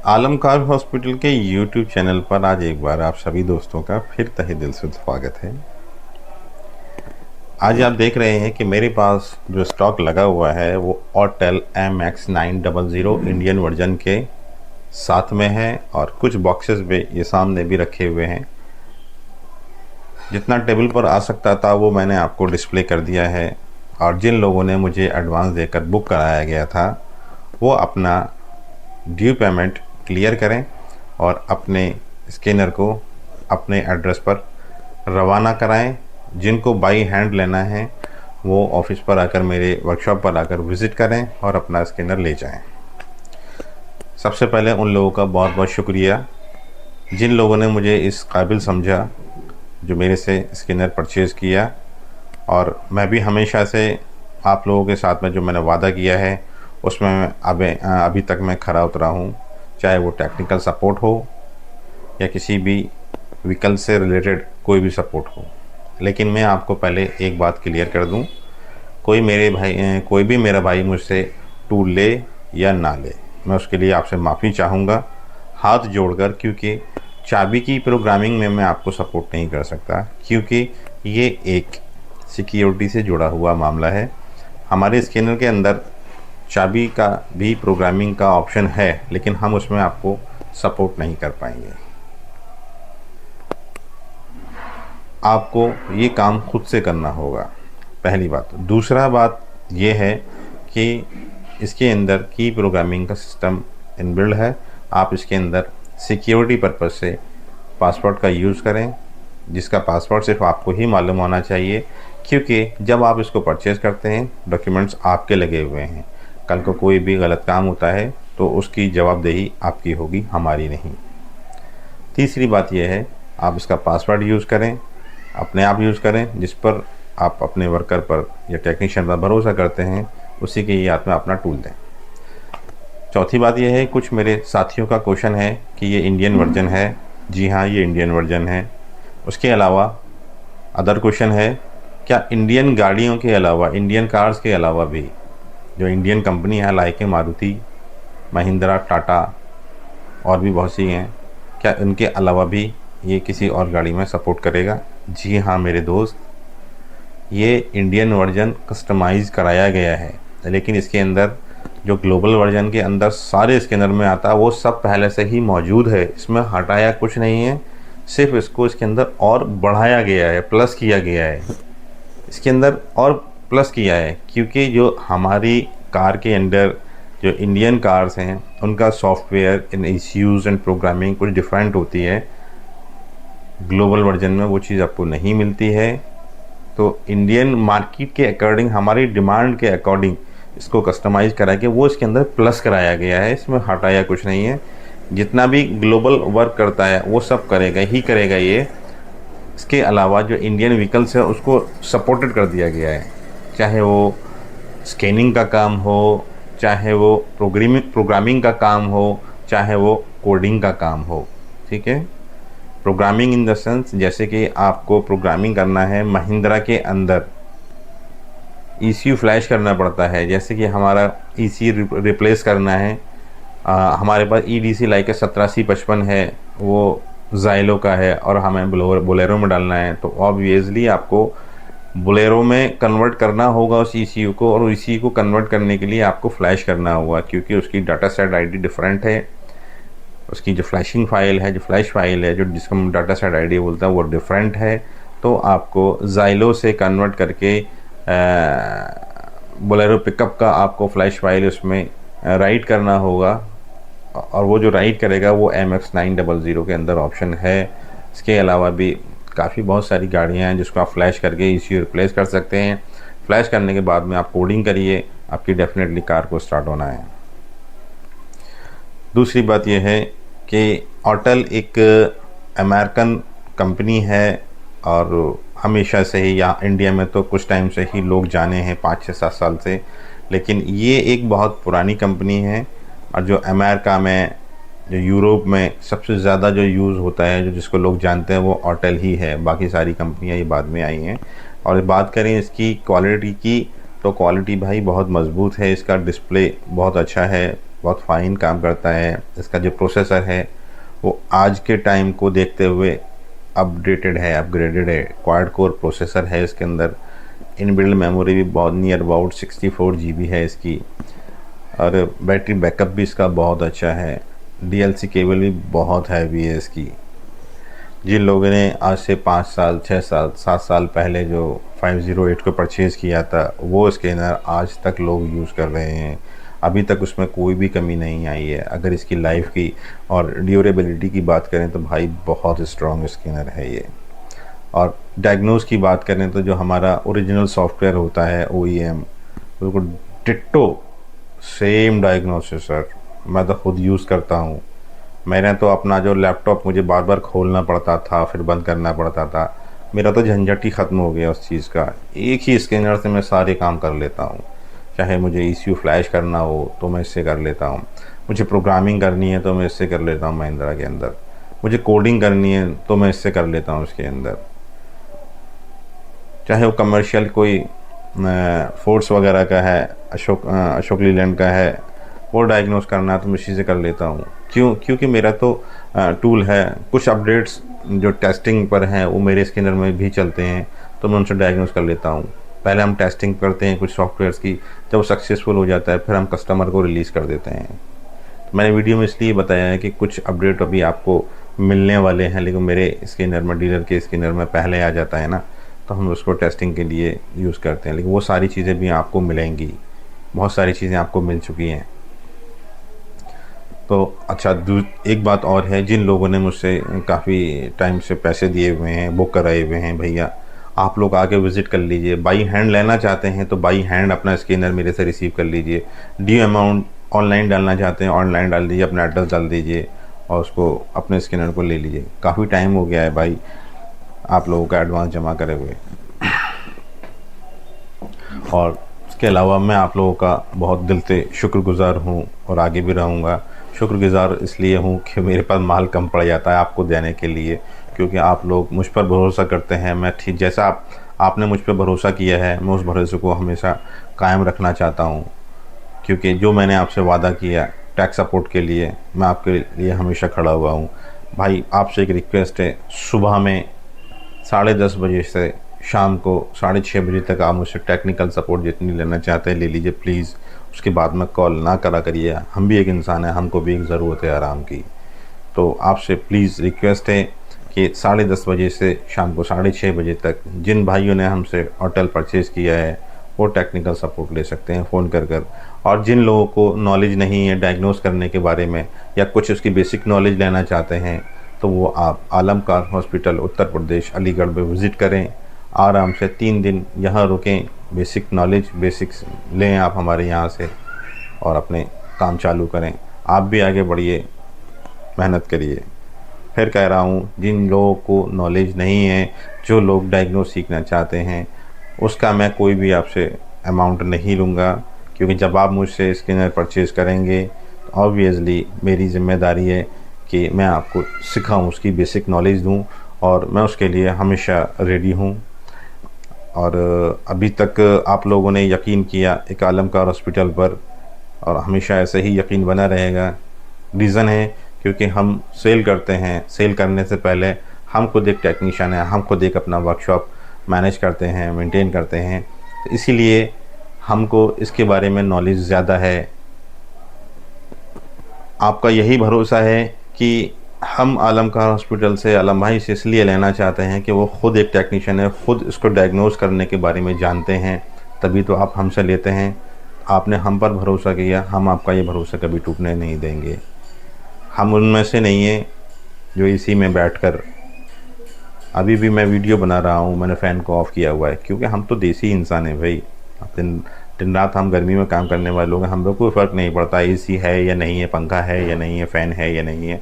आलमकार hospital के YouTube channel पर आज एक बार आप सभी दोस्तों का फिर तहे दिल से स्वागत है। आज आप देख रहे हैं कि मेरे पास जो स्टॉक लगा हुआ है वो ऑटेल MX900 इंडियन वर्जन के साथ में है और कुछ बॉक्सेस भी ये सामने भी रखे हुए हैं। जितना टेबल पर आ सकता था वो मैंने आपको डिस्प्ले कर दिया है और जिन लोगों ने मुझे एडवांस देकर बुक कराया गया था वो अपना ड्यू पेमेंट क्लियर करें और अपने स्कैनर को अपने एड्रेस पर रवाना कराएं। जिनको बाई हैंड लेना है वो ऑफिस पर आकर मेरे वर्कशॉप पर आकर विज़िट करें और अपना स्कैनर ले जाएं। सबसे पहले उन लोगों का बहुत बहुत शुक्रिया जिन लोगों ने मुझे इस काबिल समझा जो मेरे से स्कैनर परचेज़ किया, और मैं भी हमेशा से आप लोगों के साथ में जो मैंने वादा किया है उसमें अभी तक मैं खरा उतरा हूँ, चाहे वो टेक्निकल सपोर्ट हो या किसी भी व्हीकल से रिलेटेड कोई भी सपोर्ट हो। लेकिन मैं आपको पहले एक बात क्लियर कर दूँ, कोई भी मेरा भाई मुझसे टूल ले या ना ले, मैं उसके लिए आपसे माफ़ी चाहूँगा हाथ जोड़कर, क्योंकि चाबी की प्रोग्रामिंग में मैं आपको सपोर्ट नहीं कर सकता, क्योंकि ये एक सिक्योरिटी से जुड़ा हुआ मामला है। हमारे स्कैनर के अंदर चाबी का भी प्रोग्रामिंग का ऑप्शन है, लेकिन हम उसमें आपको सपोर्ट नहीं कर पाएंगे। आपको ये काम खुद से करना होगा, पहली बात। दूसरा बात ये है कि इसके अंदर की प्रोग्रामिंग का सिस्टम इनबिल्ड है। आप इसके अंदर सिक्योरिटी पर्पज़ से पासवर्ड का यूज़ करें, जिसका पासवर्ड सिर्फ आपको ही मालूम होना चाहिए, क्योंकि जब आप इसको परचेज़ करते हैं डॉक्यूमेंट्स आपके लगे हुए हैं। कल को कोई भी गलत काम होता है तो उसकी जवाबदेही आपकी होगी, हमारी नहीं। तीसरी बात यह है, आप इसका पासवर्ड यूज़ करें, अपने आप यूज़ करें, जिस पर आप अपने वर्कर पर या टेक्नीशियन पर भरोसा करते हैं उसी के याद में अपना टूल दें। चौथी बात यह है, कुछ मेरे साथियों का क्वेश्चन है कि ये इंडियन वर्जन है। जी हाँ, ये इंडियन वर्जन है। उसके अलावा अदर क्वेश्चन है, क्या इंडियन गाड़ियों के अलावा, इंडियन कार्स के अलावा भी जो इंडियन कंपनी है लाइक मारुति, महिंद्रा, टाटा और भी बहुत सी हैं, क्या इनके अलावा भी ये किसी और गाड़ी में सपोर्ट करेगा? जी हाँ मेरे दोस्त, ये इंडियन वर्जन कस्टमाइज़ कराया गया है, लेकिन इसके अंदर जो ग्लोबल वर्जन के अंदर सारे स्कैनर में आता है वो सब पहले से ही मौजूद है। इसमें हटाया कुछ नहीं है, सिर्फ इसको इसके अंदर और बढ़ाया गया है, प्लस किया गया है इसके अंदर और प्लस किया है, क्योंकि जो हमारी कार के अंदर जो इंडियन कार्स हैं उनका software in issues and programming कुछ डिफरेंट होती है। ग्लोबल वर्जन में वो चीज़ आपको नहीं मिलती है। तो इंडियन मार्केट के अकॉर्डिंग, हमारी डिमांड के अकॉर्डिंग इसको कस्टमाइज़ करा के वो इसके अंदर प्लस कराया गया है, इसमें हटाया कुछ नहीं है। जितना भी ग्लोबल वर्क करता है वो सब करेगा ही करेगा ये। इसके अलावा जो इंडियन व्हीकल्स है उसको सपोर्टेड कर दिया गया है, चाहे वो स्कैनिंग का काम हो, चाहे वो प्रोग्रामिंग का काम हो, चाहे वो कोडिंग का काम हो। ठीक है, प्रोग्रामिंग इन द सेंस, जैसे कि आपको प्रोग्रामिंग करना है महिंद्रा के अंदर ECU फ्लैश करना पड़ता है, जैसे कि हमारा ECU रिप्लेस करना है। हमारे पास EDC लाइक 8755 है, वो ज़ाइलो का है और हमें बोलेरो में डालना है, तो ऑब्वियसली आपको बोलेरो में कन्वर्ट करना होगा उस ECU को, और ECU को कन्वर्ट करने के लिए आपको फ्लैश करना होगा, क्योंकि उसकी डाटा सेट ID डिफरेंट है। उसकी जो फ्लैशिंग फाइल है, जो फ्लैश फाइल है, जो जिसको हम डाटा सेट ID बोलते हैं, वो डिफरेंट है। तो आपको ज़ाइलो से कन्वर्ट करके बोलेरो पिकअप का आपको फ्लैश फाइल उसमें राइट करना होगा, और वो जो राइट करेगा वो MX900 के अंदर ऑप्शन है। इसके अलावा भी काफ़ी बहुत सारी गाड़ियाँ हैं जिसको आप फ्लैश करके ECU रिप्लेस कर सकते हैं। फ्लैश करने के बाद में आप कोडिंग करिए, आपकी डेफिनेटली कार को स्टार्ट होना है। दूसरी बात यह है कि ऑटेल एक अमेरिकन कंपनी है, और हमेशा से ही यहाँ इंडिया में तो कुछ टाइम से ही लोग जाने हैं, 5-6-7 साल से, लेकिन ये एक बहुत पुरानी कंपनी है। और जो अमेरिका में, जो यूरोप में सबसे ज़्यादा जो यूज़ होता है, जो जिसको लोग जानते हैं, वो ऑटेल ही है। बाकी सारी कंपनियां ये बाद में आई हैं। और बात करें इसकी क्वालिटी की, तो क्वालिटी भाई बहुत मज़बूत है, इसका डिस्प्ले बहुत अच्छा है, बहुत फ़ाइन काम करता है। इसका जो प्रोसेसर है वो आज के टाइम को देखते हुए अपडेटेड है, अपग्रेडेड है। क्वाड कोर प्रोसेसर है इसके अंदर। इनबिल्ट मेमोरी भी बहुत नियर अबाउट 64 GB है इसकी, और बैटरी बैकअप भी इसका बहुत अच्छा है। DLC केबल भी बहुत हैवी है इसकी। जिन लोगों ने आज से 5 साल, 6 साल, 7 साल पहले जो 508 को परचेज़ किया था, वो स्कैनर आज तक लोग यूज़ कर रहे हैं। अभी तक उसमें कोई भी कमी नहीं आई है। अगर इसकी लाइफ की और ड्यूरेबिलिटी की बात करें तो भाई बहुत स्ट्रॉन्ग स्कैनर है ये। और डायग्नोस की बात करें तो जो हमारा ओरिजिनल सॉफ्टवेयर होता है OEM, बिल्कुल डिट्टो सेम डायग्नोसिस सर। मैं तो खुद यूज़ करता हूँ। मैंने तो अपना जो लैपटॉप मुझे बार बार खोलना पड़ता था, फिर बंद करना पड़ता था, मेरा तो झंझट ही ख़त्म हो गया उस चीज़ का। एक ही स्कैनर से मैं सारे काम कर लेता हूँ। चाहे मुझे ECU फ्लैश करना हो तो मैं इससे कर लेता हूँ, मुझे प्रोग्रामिंग करनी है तो मैं इससे कर लेता हूँ महिंद्रा के अंदर, मुझे कोडिंग करनी है तो मैं इससे कर लेता हूँ उसके अंदर। चाहे वो कमर्शियल कोई फोर्स वगैरह का है, अशोक लीलैंड का है, वो डायग्नोस करना है तो मैं इसी से कर लेता हूँ। क्योंकि मेरा तो टूल है। कुछ अपडेट्स जो टेस्टिंग पर हैं वो मेरे स्कैनर में भी चलते हैं, तो मैं उनसे डायग्नोस कर लेता हूँ। पहले हम टेस्टिंग करते हैं कुछ सॉफ्टवेयर्स की, जब वो सक्सेसफुल हो जाता है फिर हम कस्टमर को रिलीज़ कर देते हैं। तो मैंने वीडियो में इसलिए बताया है कि कुछ अपडेट अभी आपको मिलने वाले हैं, लेकिन मेरे स्कैनर में, डीलर के स्कैनर में पहले आ जाता है ना, तो हम उसको टेस्टिंग के लिए यूज़ करते हैं। लेकिन वो सारी चीज़ें भी आपको मिलेंगी, बहुत सारी चीज़ें आपको मिल चुकी हैं। तो अच्छा, एक बात और है, जिन लोगों ने मुझसे काफ़ी टाइम से पैसे दिए हुए हैं, बुक कराए हुए हैं, भैया आप लोग आके विज़िट कर लीजिए। बाई हैंड लेना चाहते हैं तो बाई हैंड अपना स्कैनर मेरे से रिसीव कर लीजिए। ड्यू अमाउंट ऑनलाइन डालना चाहते हैं, ऑनलाइन डाल दीजिए, अपना एड्रेस डाल दीजिए और उसको अपने स्कैनर को ले लीजिए। काफ़ी टाइम हो गया है भाई आप लोगों का एडवांस जमा करे हुए। और उसके अलावा मैं आप लोगों का बहुत दिल से शुक्रगुज़ार हूँ और आगे भी रहूँगा। शुक्रगुज़ार इसलिए हूँ कि मेरे पास माल कम पड़ जाता है आपको देने के लिए, क्योंकि आप लोग मुझ पर भरोसा करते हैं। मैं ठीक जैसा आपने मुझ पर भरोसा किया है, मैं उस भरोसे को हमेशा कायम रखना चाहता हूँ। क्योंकि जो मैंने आपसे वादा किया टैक्स सपोर्ट के लिए, मैं आपके लिए हमेशा खड़ा हुआ हूँ। भाई आपसे एक रिक्वेस्ट है, सुबह में 10:30 बजे से शाम को 6:30 बजे तक आप मुझसे टेक्निकल सपोर्ट जितनी लेना चाहते हैं ले लीजिए प्लीज़। उसके बाद में कॉल ना करा करिए, हम भी एक इंसान है, हमको भी एक ज़रूरत है आराम की। तो आपसे प्लीज़ रिक्वेस्ट है कि 10:30 बजे से शाम को 6:30 बजे तक जिन भाइयों ने हमसे होटल परचेज़ किया है वो टेक्निकल सपोर्ट ले सकते हैं फ़ोन कर। और जिन लोगों को नॉलेज नहीं है डायग्नोस करने के बारे में या कुछ उसकी बेसिक नॉलेज लेना चाहते हैं, तो वो आप आलमकार हॉस्पिटल उत्तर प्रदेश अलीगढ़ में विज़िट करें। आराम से 3 दिन यहाँ रुकें, बेसिक नॉलेज बेसिक्स लें आप हमारे यहाँ से और अपने काम चालू करें। आप भी आगे बढ़िए, मेहनत करिए। फिर कह रहा हूँ, जिन लोगों को नॉलेज नहीं है, जो लोग डायग्नोस सीखना चाहते हैं, उसका मैं कोई भी आपसे अमाउंट नहीं लूँगा, क्योंकि जब आप मुझसे स्कैनर परचेज़ करेंगे तो ऑब्वियसली मेरी ज़िम्मेदारी है कि मैं आपको सिखाऊं, उसकी बेसिक नॉलेज दूं, और मैं उसके लिए हमेशा रेडी हूं। और अभी तक आप लोगों ने यकीन किया एक आलमकार हॉस्पिटल पर, और हमेशा ऐसे ही यकीन बना रहेगा। रीज़न है क्योंकि हम सेल करते हैं, सेल करने से पहले हम खुद एक टेक्नीशियन है, हम खुद एक अपना वर्कशॉप मैनेज करते हैं, मेंटेन करते हैं, तो इसीलिए हमको इसके बारे में नॉलेज ज़्यादा है। आपका यही भरोसा है कि हम आलमकार हॉस्पिटल से, आलम भाई से इसलिए लेना चाहते हैं कि वो ख़ुद एक टेक्नीशियन है, ख़ुद इसको डायग्नोस करने के बारे में जानते हैं, तभी तो आप हमसे लेते हैं। आपने हम पर भरोसा किया, हम आपका ये भरोसा कभी टूटने नहीं देंगे। हम उनमें से नहीं हैं जो इसी में बैठकर, अभी भी मैं वीडियो बना रहा हूँ, मैंने फ़ैन को ऑफ़ किया हुआ है, क्योंकि हम तो देसी इंसान हैं भाई। दिन रात हम गर्मी में काम करने वाले लोग हैं, हम लोग को फ़र्क नहीं पड़ता AC है या नहीं है, पंखा है या नहीं है, फ़ैन है या नहीं है,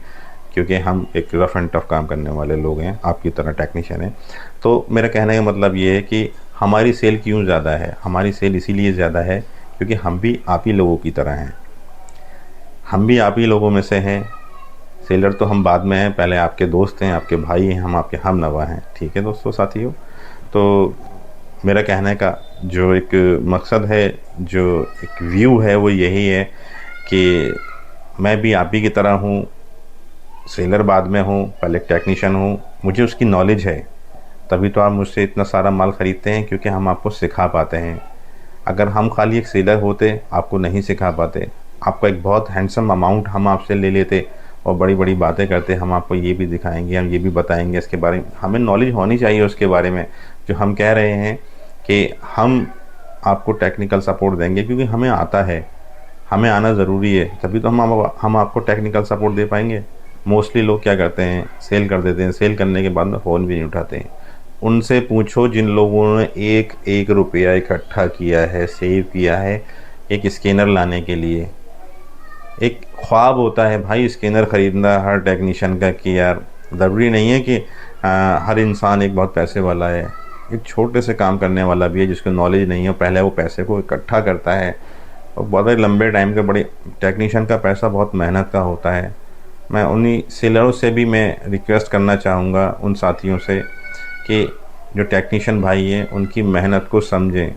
क्योंकि हम एक रफ़ एंड टफ़ काम करने वाले लोग हैं, आपकी तरह टेक्नीशियन हैं। तो मेरा कहने का मतलब ये है कि हमारी सेल क्यों ज़्यादा है, हमारी सेल इसीलिए ज़्यादा है क्योंकि हम भी आप ही लोगों की तरह हैं, हम भी आप ही लोगों में से हैं। सेलर तो हम बाद में हैं, पहले आपके दोस्त हैं, आपके भाई हैं, हम आपके हमनवा हैं। ठीक है दोस्तों, साथियों, तो मेरा कहने का जो एक मकसद है, जो एक व्यू है, वो यही है कि मैं भी आप ही की तरह हूँ, सेलर बाद में हूँ, पहले टेक्नीशियन हूँ, मुझे उसकी नॉलेज है, तभी तो आप मुझसे इतना सारा माल ख़रीदते हैं, क्योंकि हम आपको सिखा पाते हैं। अगर हम खाली एक सेलर होते, आपको नहीं सिखा पाते, आपको एक बहुत हैंडसम अमाउंट हम आपसे ले लेते और बड़ी बड़ी बातें करते, हम आपको ये भी दिखाएंगे, हम ये भी बताएंगे इसके बारे में, हमें नॉलेज होनी चाहिए उसके बारे में। जो हम कह रहे हैं कि हम आपको टेक्निकल सपोर्ट देंगे, क्योंकि हमें आता है, हमें आना ज़रूरी है, तभी तो हम आपको टेक्निकल सपोर्ट दे पाएंगे। मोस्टली लोग क्या करते हैं, सेल कर देते हैं, सेल करने के बाद में फ़ोन भी नहीं उठाते हैं। उनसे पूछो जिन लोगों ने एक एक रुपया इकट्ठा किया है, सेव किया है एक स्कैनर लाने के लिए। एक ख्वाब होता है भाई स्कैनर ख़रीदना हर टेक्नीशियन का, कि यार ज़रूरी नहीं है कि हर इंसान एक बहुत पैसे वाला है। एक छोटे से काम करने वाला भी है जिसको नॉलेज नहीं है, पहले वो पैसे को इकट्ठा करता है और बहुत लंबे टाइम के, बड़े टेक्नीशियन का पैसा बहुत मेहनत का होता है। मैं उन्हीं सेलरों से भी मैं रिक्वेस्ट करना चाहूँगा, उन साथियों से, कि जो टेक्नीशियन भाई हैं उनकी मेहनत को समझें।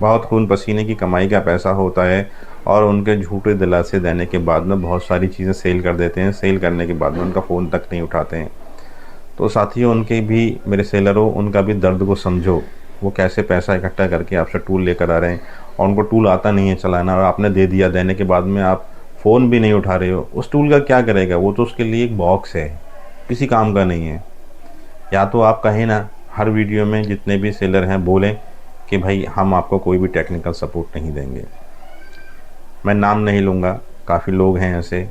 बहुत खून पसीने की कमाई का पैसा होता है और उनके झूठे दिलासे देने के बाद में बहुत सारी चीज़ें सेल कर देते हैं, सेल करने के बाद में उनका फ़ोन तक नहीं उठाते हैं। तो साथियों, उनके भी, मेरे सेलरों, उनका भी दर्द को समझो। वो कैसे पैसा इकट्ठा करके आपसे टूल लेकर आ रहे हैं और उनको टूल आता नहीं है चलाना, और आपने दे दिया, देने के बाद में आप फ़ोन भी नहीं उठा रहे हो। उस टूल का क्या करेगा वो? तो उसके लिए एक बॉक्स है, किसी काम का नहीं है। या तो आप कहें ना, हर वीडियो में जितने भी सेलर हैं बोलें कि भाई हम आपको कोई भी टेक्निकल सपोर्ट नहीं देंगे। मैं नाम नहीं लूँगा, काफ़ी लोग हैं ऐसे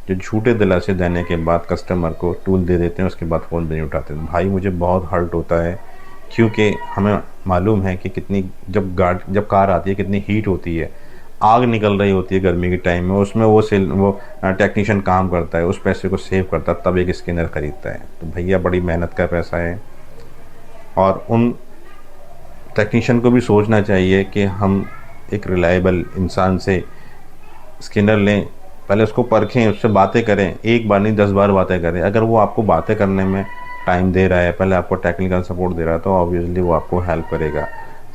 जो झूठे दिलासे देने के बाद कस्टमर को टूल दे देते हैं, उसके बाद फ़ोन भी नहीं उठाते। भाई मुझे बहुत हर्ट होता है, क्योंकि हमें मालूम है कि कितनी, जब कार आती है कितनी हीट होती है, आग निकल रही होती है गर्मी के टाइम में, उसमें वो टेक्नीशियन काम करता है, उस पैसे को सेव करता है, तब एक स्कैनर ख़रीदता है। तो भैया बड़ी मेहनत का पैसा है, और उन टेक्नीशियन को भी सोचना चाहिए कि हम एक रिलायबल इंसान से स्कैनर लें, पहले उसको परखें, उससे बातें करें, एक बार नहीं 10 बार बातें करें। अगर वो आपको बातें करने में टाइम दे रहा है, पहले आपको टेक्निकल सपोर्ट दे रहा है, तो ऑब्वियसली वो आपको हेल्प करेगा।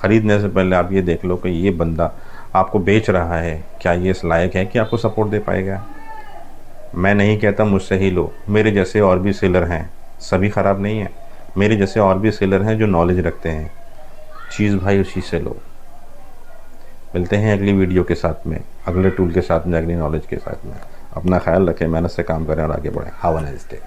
ख़रीदने से पहले आप ये देख लो कि ये बंदा आपको बेच रहा है, क्या ये इस लायक है कि आपको सपोर्ट दे पाएगा। मैं नहीं कहता मुझसे ही लो, मेरे जैसे और भी सेलर हैं, सभी ख़राब नहीं हैं, मेरे जैसे और भी सेलर हैं जो नॉलेज रखते हैं। चीज़ भाई उसी से लो। मिलते हैं अगली वीडियो के साथ में, अगले टूल के साथ में, अगली नॉलेज के साथ में। अपना ख्याल रखें, मेहनत से काम करें और आगे बढ़ें। Have a nice day.